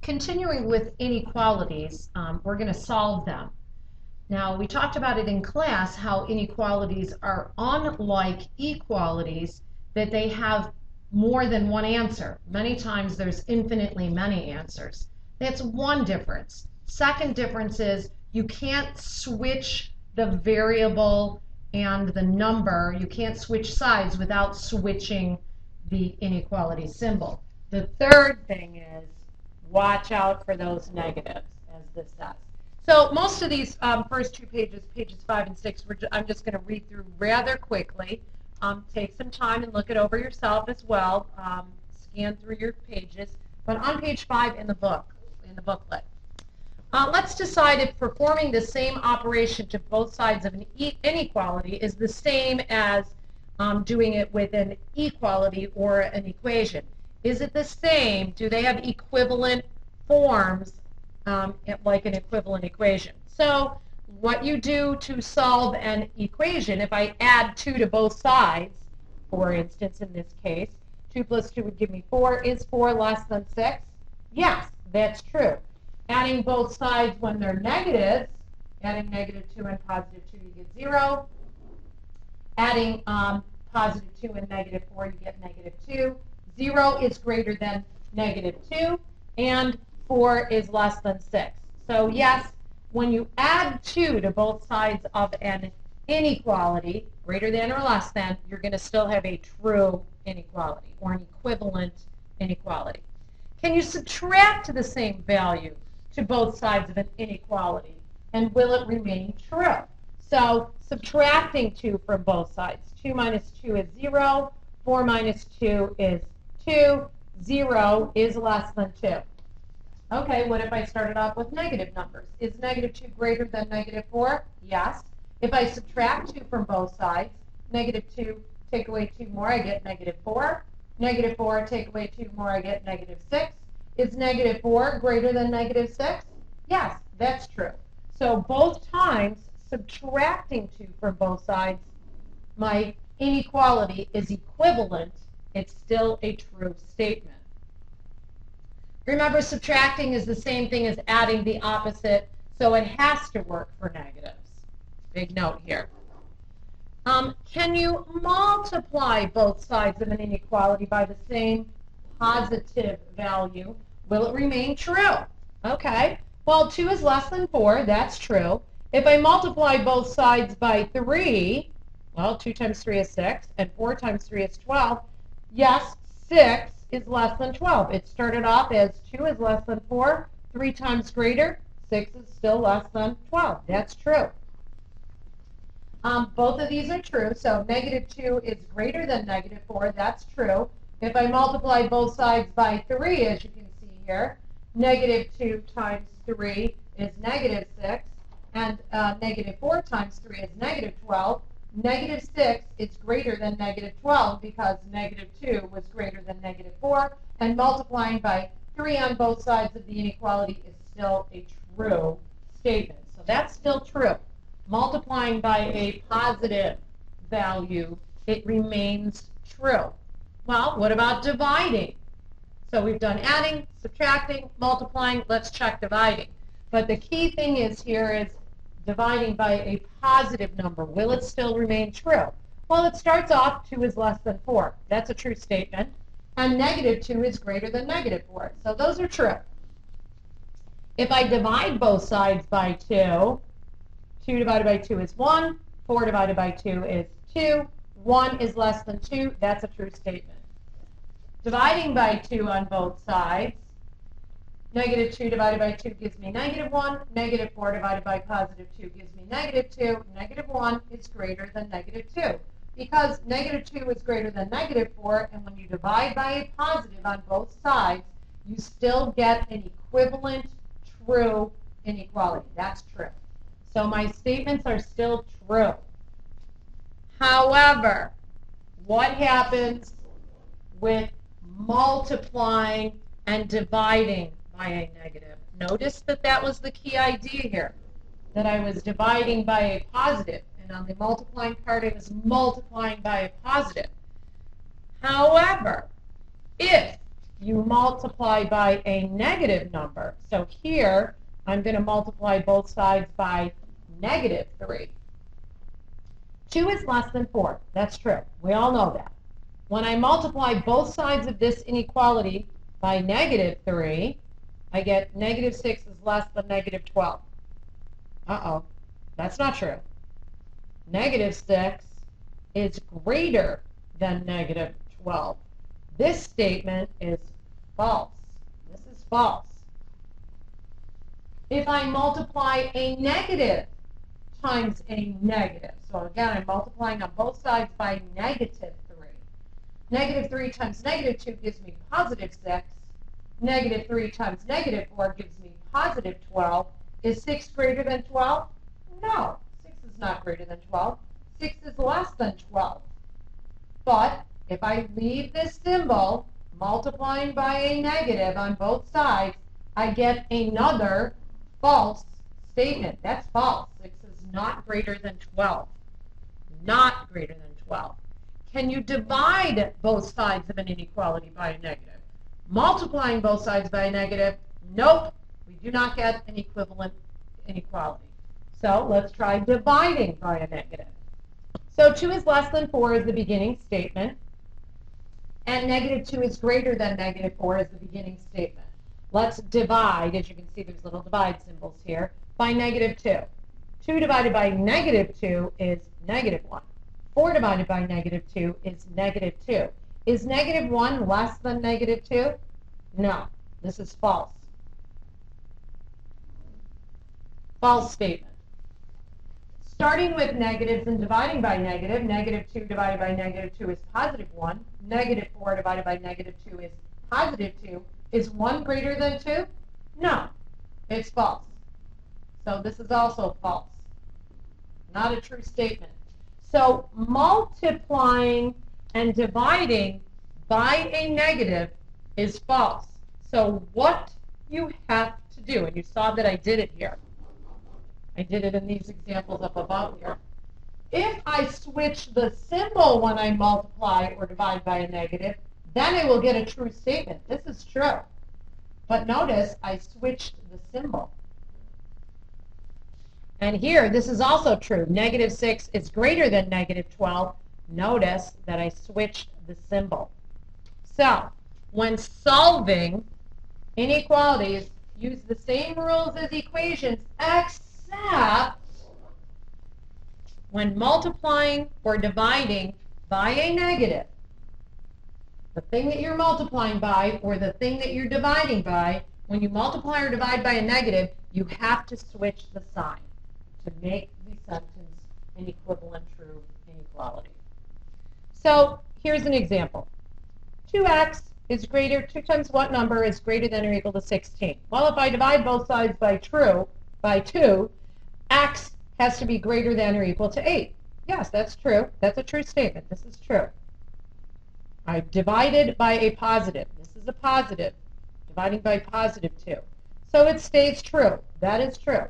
Continuing with inequalities, we're going to solve them. Now, we talked about it in class how inequalities are unlike equalities, that they have more than one answer. Many times there's infinitely many answers. That's one difference. Second difference is you can't switch the variable and the number. You can't switch sides without switching the inequality symbol. The third thing is watch out for those negatives, as this does. So most of these first two pages, pages 5 and 6, I'm just going to read through rather quickly. Take some time and look it over yourself as well. Scan through your pages. But on page 5 in the booklet, let's decide if performing the same operation to both sides of an inequality is the same as doing it with an equality or an equation. Is it the same? Do they have equivalent forms like an equivalent equation? So what you do to solve an equation, if I add 2 to both sides, for instance, in this case, 2 plus 2 would give me 4. Is 4 less than 6? Yes, that's true. Adding both sides when they're negatives, adding negative 2 and positive 2, you get 0. Adding positive 2 and negative 4, you get negative 2. 0 is greater than negative 2, and 4 is less than 6. So yes, when you add 2 to both sides of an inequality, greater than or less than, you're going to still have a true inequality or an equivalent inequality. Can you subtract the same value to both sides of an inequality, and will it remain true? So subtracting 2 from both sides. 2 minus 2 is 0. 4 minus 2 is 2. 0 is less than 2. Okay, what if I started off with negative numbers? Is negative 2 greater than negative 4? Yes. If I subtract 2 from both sides, negative 2 take away 2 more, I get negative 4. Negative 4 take away 2 more, I get negative 6. Is negative 4 greater than negative 6? Yes, that's true. So both times, subtracting 2 from both sides, my inequality is equivalent. It's still a true statement. Remember, subtracting is the same thing as adding the opposite, so it has to work for negatives. Big note here. Can you multiply both sides of an inequality by the same positive value? Will it remain true? Okay. Well, 2 is less than 4. That's true. If I multiply both sides by 3, well, 2 times 3 is 6, and 4 times 3 is 12. Yes, 6 is less than 12. It started off as 2 is less than 4. 3 times greater, 6 is still less than 12. That's true. Both of these are true. So negative 2 is greater than negative 4. That's true. If I multiply both sides by 3, as you can see here, negative 2 times 3 is negative 6, and negative 4 times 3 is negative 12. Negative 6 is greater than negative 12 because negative 2 was greater than negative 4, and multiplying by 3 on both sides of the inequality is still a true statement. So that's still true. Multiplying by a positive value, it remains true. Well, what about dividing? So we've done adding, subtracting, multiplying. Let's check dividing. But the key thing is here is dividing by a positive number. Will it still remain true? Well, it starts off 2 is less than 4. That's a true statement. And negative 2 is greater than negative 4. So those are true. If I divide both sides by 2, 2 divided by 2 is 1. 4 divided by 2 is 2. 1 is less than 2. That's a true statement. Dividing by 2 on both sides, negative 2 divided by 2 gives me negative 1. Negative 4 divided by positive 2 gives me negative 2. Negative 1 is greater than negative 2. Because negative 2 is greater than negative 4, and when you divide by a positive on both sides, you still get an equivalent true inequality. That's true. So my statements are still true. However, what happens with multiplying and dividing by a negative? Notice that that was the key idea here, that I was dividing by a positive, and on the multiplying part I was multiplying by a positive. However, if you multiply by a negative number. So here, I'm going to multiply both sides by negative 3. 2 is less than 4. That's true. We all know that. When I multiply both sides of this inequality by negative 3, I get negative 6 is less than negative 12. Uh-oh. That's not true. Negative 6 is greater than negative 12. This statement is false. This is false. If I multiply a negative times a negative, so again, I'm multiplying on both sides by negative 3. Negative 3 times negative 2 gives me positive 6. Negative 3 times negative 4 gives me positive 12. Is 6 greater than 12? No, 6 is not greater than 12. 6 is less than 12. But if I leave this symbol, multiplying by a negative on both sides, I get another false statement. That's false. 6 is not greater than 12. Not greater than 12. Can you divide both sides of an inequality by a negative? Multiplying both sides by a negative? Nope. We do not get an equivalent inequality. So let's try dividing by a negative. So 2 is less than 4 is the beginning statement. And negative 2 is greater than negative 4 is the beginning statement. Let's divide, as you can see there's little divide symbols here, by negative 2. 2 divided by negative 2 is negative 1. 4 divided by negative 2 is negative 2. Is negative 1 less than negative 2? No, this is false. False statement. Starting with negatives and dividing by negative, negative 2 divided by negative 2 is positive 1. Negative 4 divided by negative 2 is positive 2. Is 1 greater than 2? No, it's false. So this is also false. Not a true statement. So multiplying and dividing by a negative is false. So what you have to do, and you saw that I did it here. I did it in these examples up above here. If I switch the symbol when I multiply or divide by a negative, then I will get a true statement. This is true. But notice I switched the symbol. And here, this is also true. Negative 6 is greater than negative 12. Notice that I switched the symbol. So, when solving inequalities, use the same rules as equations, except when multiplying or dividing by a negative. The thing that you're multiplying by or the thing that you're dividing by, when you multiply or divide by a negative, you have to switch the sign to make the sentence an equivalent true inequality. So here's an example. 2x is greater, 2 times what number is greater than or equal to 16? Well, if I divide both sides by 2, x has to be greater than or equal to 8. Yes, that's true. That's a true statement. This is true. I divided by a positive. This is a positive. Dividing by positive 2. So it stays true. That is true.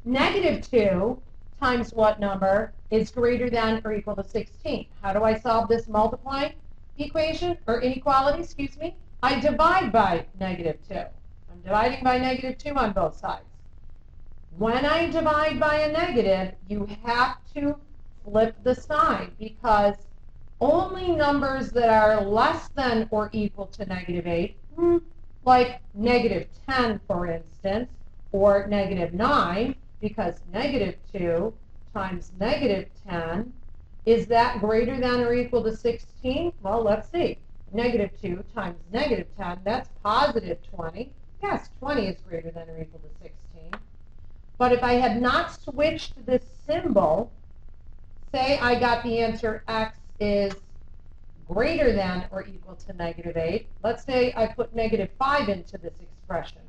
Negative 2 times what number is greater than or equal to 16? How do I solve this multiplying equation, or inequality, excuse me? I divide by negative 2. I'm dividing by negative 2 on both sides. When I divide by a negative, you have to flip the sign, because only numbers that are less than or equal to negative 8, like negative 10, for instance, or negative 9, because negative 2 times negative 10, is that greater than or equal to 16? Well, let's see. Negative 2 times negative 10, that's positive 20. Yes, 20 is greater than or equal to 16. But if I had not switched this symbol, say I got the answer x is greater than or equal to negative 8. Let's say I put negative 5 into this expression.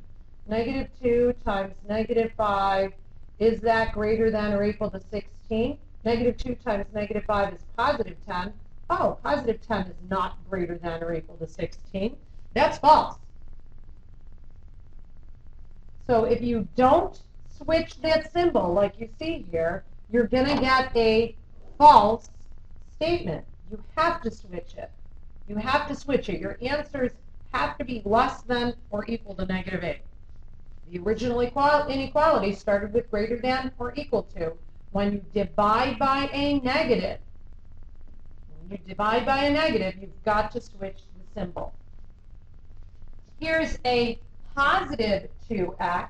Negative 2 times negative 5, is that greater than or equal to 16? Negative 2 times negative 5 is positive 10. Oh, positive 10 is not greater than or equal to 16. That's false. So if you don't switch that symbol like you see here, you're going to get a false statement. You have to switch it. You have to switch it. Your answers have to be less than or equal to negative 8. The original inequality started with greater than or equal to. When you divide by a negative, you've got to switch the symbol. Here's a positive 2x.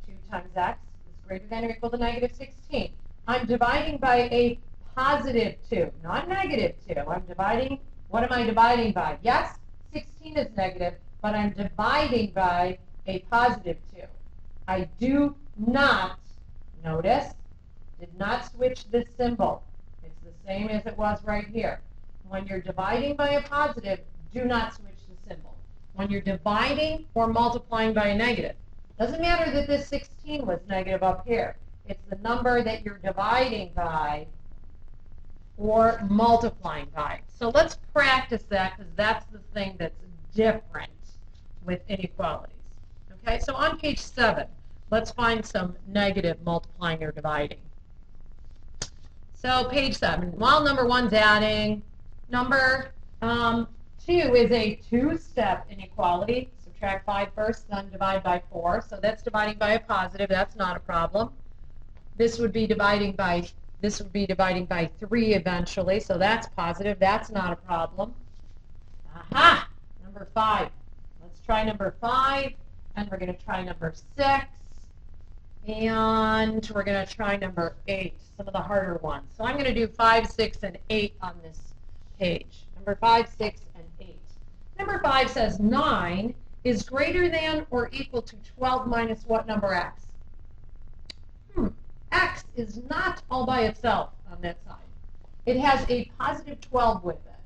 2 times x is greater than or equal to negative 16. I'm dividing by a positive 2, not negative 2. I'm dividing, what am I dividing by? Yes, 16 is negative, but I'm dividing by a positive 2. I do not, notice, did not switch this symbol. It's the same as it was right here. When you're dividing by a positive, do not switch the symbol. When you're dividing or multiplying by a negative, doesn't matter that this 16 was negative up here. It's the number that you're dividing by or multiplying by. So let's practice that, because that's the thing that's different with inequalities. Okay, so on page 7, let's find some negative multiplying or dividing. So page 7, while number 1's adding, number 2 is a 2-step inequality. Subtract 5 first, then divide by 4. So that's dividing by a positive. That's not a problem. This would be dividing by 3 eventually. So that's positive. That's not a problem. Aha! Number 5. Let's try number 5, and we're going to try number 6, and we're going to try number 8. Some of the harder ones. So I'm going to do 5, 6, and 8 on this page. Number 5, 6, and 8. Number 5 says 9 is greater than or equal to 12 minus what number x? X is not all by itself on that side. It has a positive 12 with it.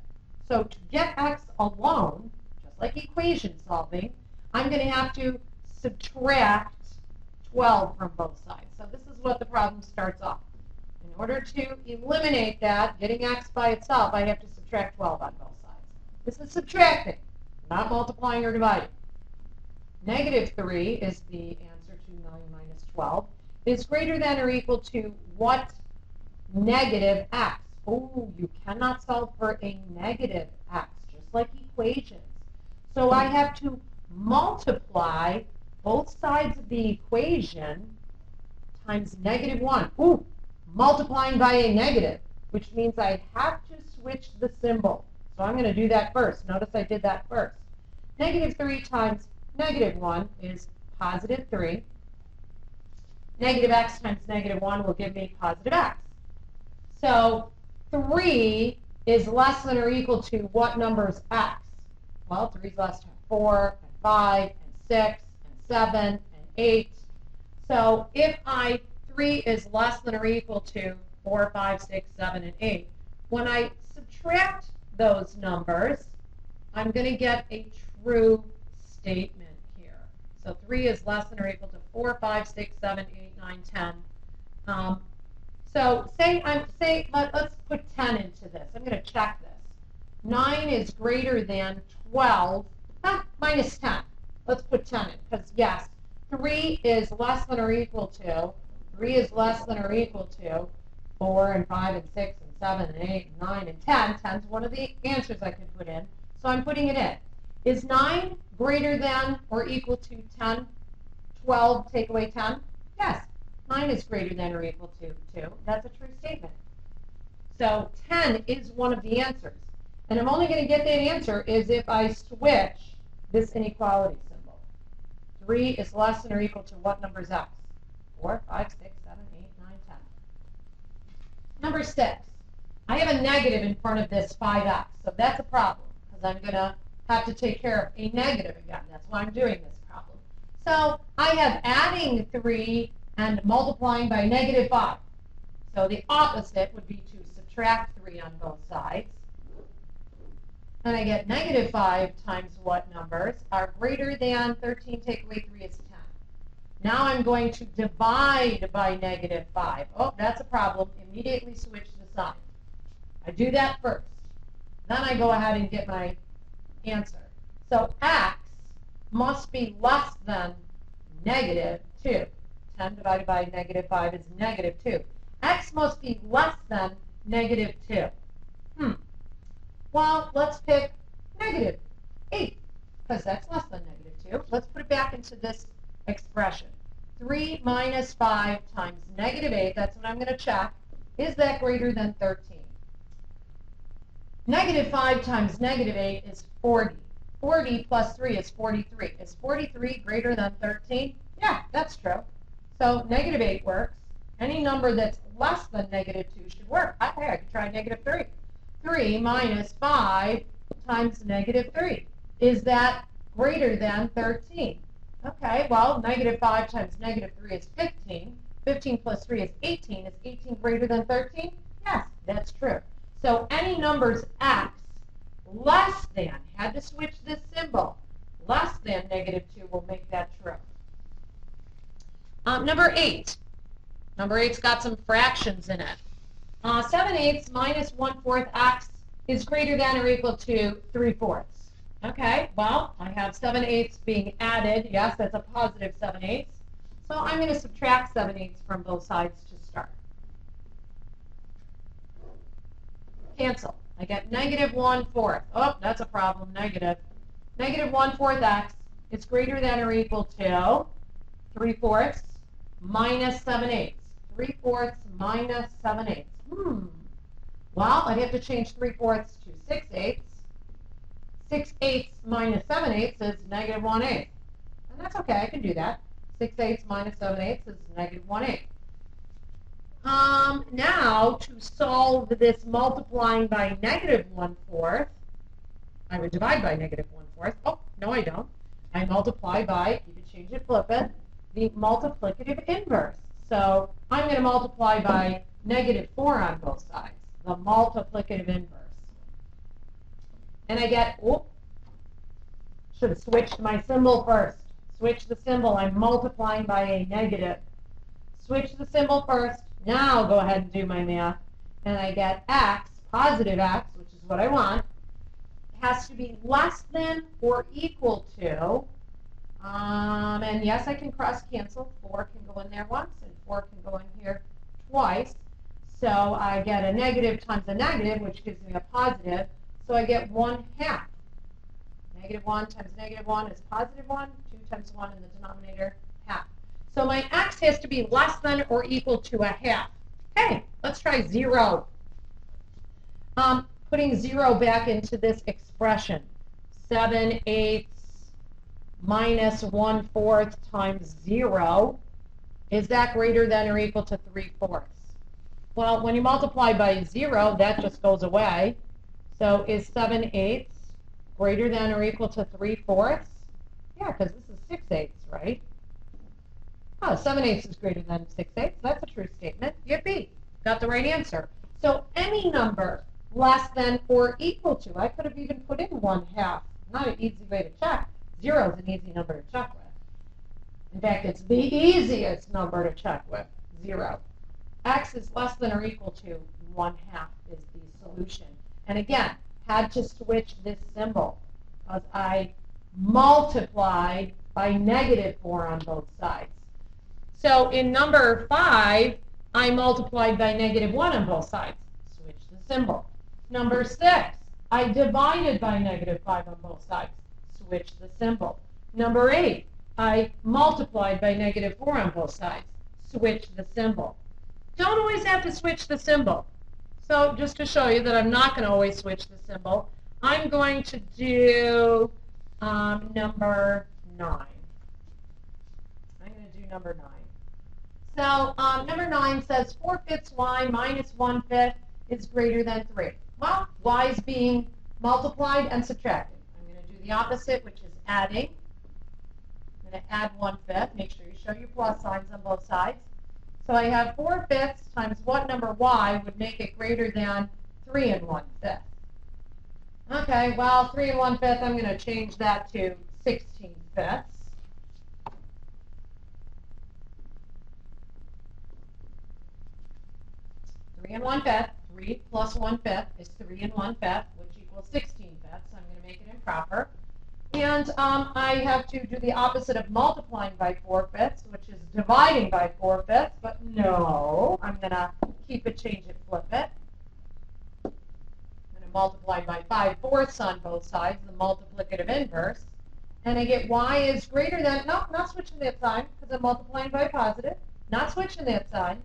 So to get x alone, just like equation solving, I'm going to have to subtract 12 from both sides. So this is what the problem starts off. In order to eliminate that, getting x by itself, I have to subtract 12 on both sides. This is subtracting, not multiplying or dividing. Negative 3 is the answer to 9 minus 12. Is greater than or equal to what negative x? Oh, you cannot solve for a negative x, just like equations. So I have to multiply both sides of the equation times negative 1. Ooh, multiplying by a negative, which means I have to switch the symbol. So I'm going to do that first. Notice I did that first. Negative 3 times negative 1 is positive 3. Negative x times negative 1 will give me positive x. So 3 is less than or equal to what number is x? Well, 3 is less than 4, and 5, and 6, and 7, and 8. So if 3 is less than or equal to 4, 5, 6, 7, and 8, when I subtract those numbers, I'm going to get a true statement here. So 3 is less than or equal to 4, 5, 6, 7, 8, 9, 10. So let's put 10 into this. I'm going to check this. 9 is greater than 12 minus 10. Let's put 10 in, because yes, 3 is less than or equal to 4 and 5 and 6 and 7 and 8 and 9 and 10. 10 is one of the answers I can put in, so I'm putting it in. Is 9 greater than or equal to 10? 12 take away 10? Yes, 9 is greater than or equal to 2. That's a true statement. So 10 is one of the answers. And I'm only going to get that answer is if I switch this inequality symbol. 3 is less than or equal to what number is x? 4, 5, 6, 7, 8, 9, 10. Number 6. I have a negative in front of this 5x, so that's a problem, because I'm going to have to take care of a negative again. That's why I'm doing this problem. So I have adding 3 and multiplying by negative 5. So the opposite would be to subtract 3 on both sides. And I get negative 5 times what numbers are greater than 13 take away 3 is 10. Now I'm going to divide by negative 5. Oh, that's a problem. Immediately switch the sign. I do that first. Then I go ahead and get my answer. So x must be less than negative 2. 10 divided by negative 5 is negative 2. X must be less than negative 2. Well, let's pick negative 8, because that's less than negative 2. Let's put it back into this expression. 3 minus 5 times negative 8, that's what I'm going to check. Is that greater than 13? Negative 5 times negative 8 is 40. 40 plus 3 is 43. Is 43 greater than 13? Yeah, that's true. So negative 8 works. Any number that's less than negative 2 should work. Okay, I could try negative 3. 3 minus 5 times negative 3. Is that greater than 13? Okay, well, negative 5 times negative 3 is 15. 15 plus 3 is 18. Is 18 greater than 13? Yes, that's true. So any numbers x less than, had to switch this symbol, less than negative 2 will make that true. Number 8. Number 8's got some fractions in it. 7/8 minus 1/4 x is greater than or equal to 3/4. Okay, well, I have 7/8 being added. Yes, that's a positive 7/8. So I'm going to subtract 7/8 from both sides to start. Cancel. I get negative 1/4. Oh, that's a problem. Negative. Negative 1/4 x is greater than or equal to 3/4 minus 7/8. 3/4 minus 7/8. Well, I'd have to change 3/4 to 6/8. 6/8 minus 7/8 is negative 1/8. And that's okay, I can do that. 6/8 minus 7/8 is negative 1/8. Now, to solve this multiplying by negative 1/4, I would divide by negative 1/4. Oh, no, I don't. I multiply by, you can change it, flip it, the multiplicative inverse. So I'm going to multiply by negative 4 on both sides, the multiplicative inverse. And I get, oh, should have switched my symbol first. Switch the symbol. I'm multiplying by a negative. Switch the symbol first. Now go ahead and do my math. And I get x, positive x, which is what I want, has to be less than or equal to, and yes, I can cross cancel. 4 can go in there once, and 4 can go in here twice. So I get a negative times a negative, which gives me a positive. So I get 1/2. Negative 1 times negative 1 is positive 1. 2 times 1 in the denominator, half. So my x has to be less than or equal to a half. Okay, let's try 0. Putting 0 back into this expression. 7/8 minus 1/4 times 0. Is that greater than or equal to 3/4? Well, when you multiply by 0, that just goes away. So is 7/8 greater than or equal to 3/4? Yeah, because this is 6/8, right? Oh, 7/8 is greater than 6/8. That's a true statement. Yippee. Got the right answer. So any number less than or equal to, I could have even put in 1/2. Not an easy way to check. 0 is an easy number to check with. In fact, it's the easiest number to check with, 0. X is less than or equal to 1/2 is the solution. And again, had to switch this symbol because I multiplied by negative 4 on both sides. So in number 5, I multiplied by negative 1 on both sides. Switch the symbol. Number 6, I divided by negative 5 on both sides. Switch the symbol. Number 8, I multiplied by negative 4 on both sides. Switch the symbol. Don't always have to switch the symbol. So just to show you that I'm not going to always switch the symbol, I'm going to do number 9. I'm going to do number 9. So number 9 says 4/5 y minus 1/5 is greater than 3. Well, y is being multiplied and subtracted. I'm going to do the opposite, which is adding. I'm going to add 1/5. Make sure you show your plus signs on both sides. So I have 4/5 times what number y would make it greater than 3 1/5. Okay, well, 3 1/5, I'm going to change that to 16/5. 3 1/5. 3 plus 1/5 is 3 1/5, which equals 16/5. So I'm going to make it improper. And I have to do the opposite of multiplying by 4/5, which is dividing by 4/5. But no, I'm going to keep it, change it, flip it. I'm going to multiplied by 5/4 on both sides, the multiplicative inverse. And I get y is greater than, no, not switching that sign because I'm multiplying by a positive. Not switching that sign.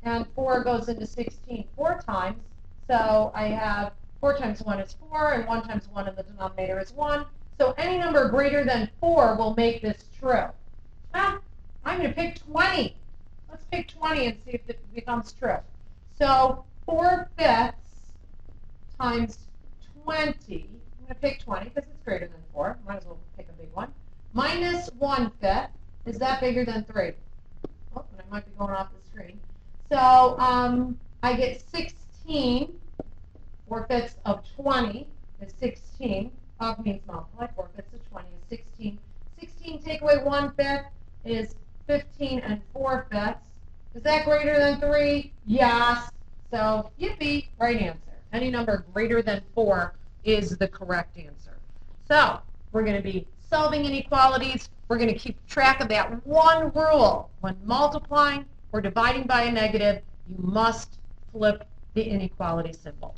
And 4 goes into 16 4 times. So I have 4 times 1 is 4, and 1 times 1 in the denominator is 1. So any number greater than 4 will make this true. Ah, I'm going to pick 20. Let's pick 20 and see if it becomes true. So 4/5 times 20, I'm going to pick 20 because it's greater than 4. Might as well pick a big one. Minus 1/5, is that bigger than 3? Oh, and I might be going off the screen. So I get 16. 4/5 of 20 is 16. Of means multiply. 4/5 of 20 is 16. 16 take away 1/5 is 15 and 4/5. Is that greater than 3? Yes. So, yippee, right answer. Any number greater than 4 is the correct answer. So, we're going to be solving inequalities. We're going to keep track of that one rule. When multiplying or dividing by a negative, you must flip the inequality symbol.